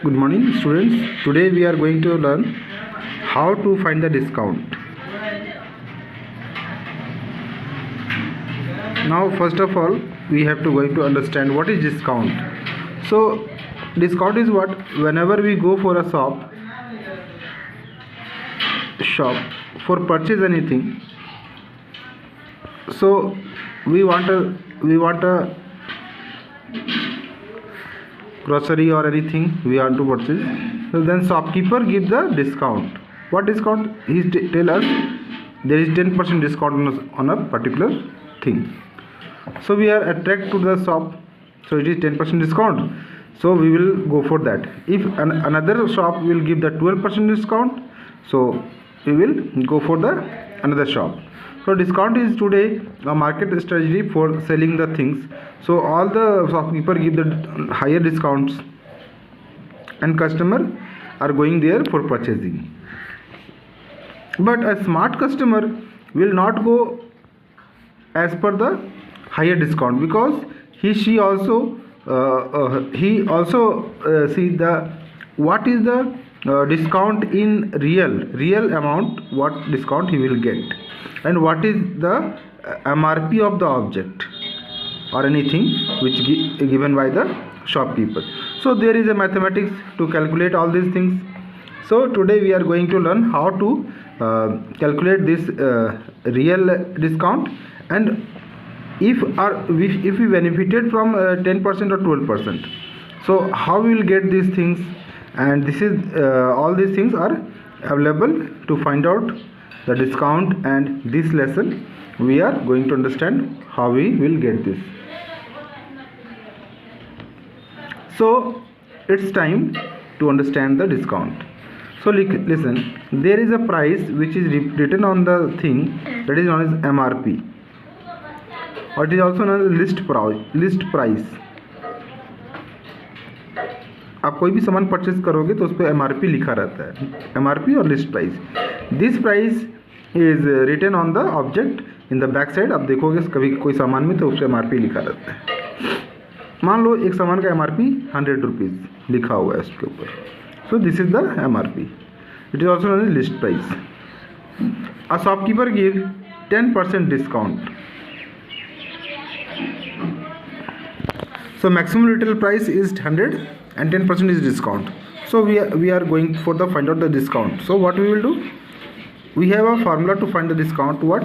Good morning, students. Today we are going to learn how to find the discount. Now, first of all, we have to going to understand what is discount. So, discount is what? Whenever we go for a shop for purchase anything. So, we want a grocery or anything we want to purchase. So then shopkeeper give the discount. What discount? He tell us there is 10% discount on a particular thing. So we are attracted to the shop. So it is 10% discount. So we will go for that. If another shop will give the 12% discount, so we will go for the another shop. So discount is today a market strategy for selling the things. So all the shopkeeper give the higher discounts and customer are going there for purchasing. But a smart customer will not go as per the higher discount, because he also see the what is the discount in real amount, what discount he will get, and what is the MRP of the object or anything which given by the shopkeeper. So there is a mathematics to calculate all these things. So today we are going to learn how to calculate this real discount, and if we benefited from 10% or 12%, so how we will get these things. And this is all these things are available to find out the discount, and this lesson we are going to understand how we will get this. So it's time to understand the discount. So listen, there is a price which is written on the thing, that is known as MRP, or it is also known as list price. आप कोई भी सामान purchase करोगे तो उस पर MRP लिखा रहता है, MRP और list price. This price is written on the object in the back side. आप देखोगे कभी कोई सामान में तो उस पर MRP लिखा रहता है. मान लो एक सामान का MRP 100 रुपीज़ लिखा हुआ है उसके ऊपर. So this is the MRP. It is also known as list price. A shopkeeper give 10% discount. So maximum retail price is 100 and 10% is discount. So we are going for the find out the discount. So what we will do? We have a formula to find the discount. What?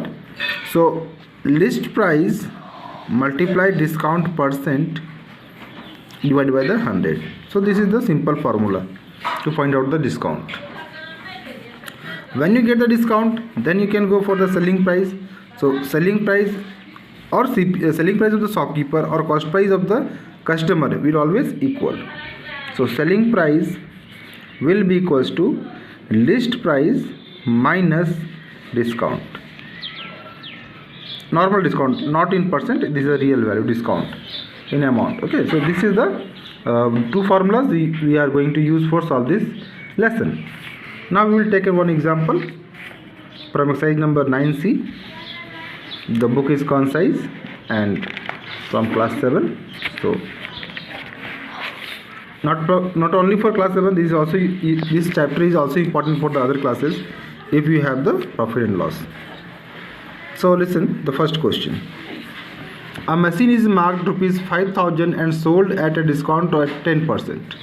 So list price multiply discount percent divided by the 100. So this is the simple formula to find out the discount. When you get the discount, then you can go for the selling price. So selling price or selling price of the shopkeeper or cost price of the customer will always equal. So selling price will be equals to list price minus discount. Normal discount, not in percent. This is a real value discount in amount. Okay, so this is the two formulas we are going to use for solve this lesson. Now we will take one example from exercise number 9C. The book is concise and from class 7. So not only for class 7, this chapter is also important for the other classes if you have the profit and loss. So listen, the first question. A machine is marked rupees 5,000 and sold at a discount at 10%.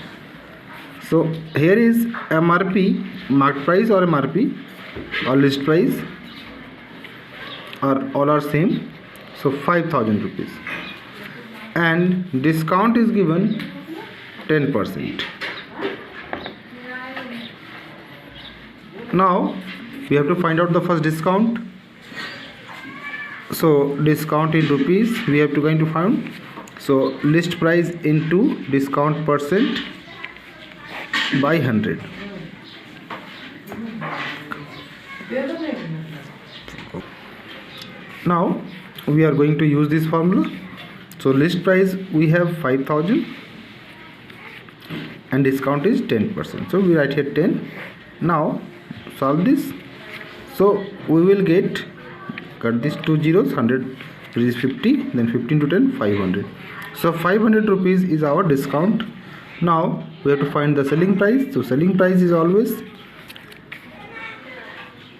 So here is MRP, marked price, or MRP or list price, all are same. So 5,000 rupees, and discount is given 10%. Now we have to find out the first discount. So discount in rupees we have to going to find. So list price into discount percent by 100. Now we are going to use this formula. So list price we have 5,000 and discount is 10%. So we write here 10. Now solve this. So we will get, cut these two zeros, 100 is 50, then 15 to 10, 500. So 500 rupees is our discount. Now we have to find the selling price. So selling price is always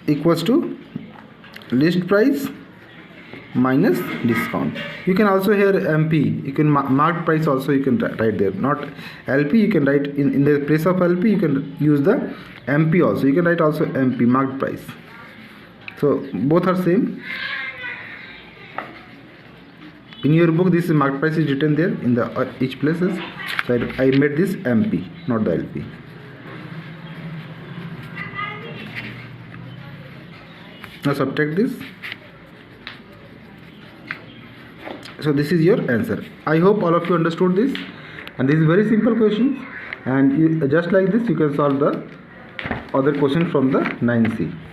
equals to list price minus discount. You can also here MP, you can marked price also you can write there, not LP. You can write in the place of LP, you can use the MP also. You can write also MP, marked price. So both are same. In your book this marked price is written there in the each places. So I made this MP, not the LP. Now subtract this. So this is your answer. I hope all of you understood this, and this is very simple question, and just like this you can solve the other question from the 9C.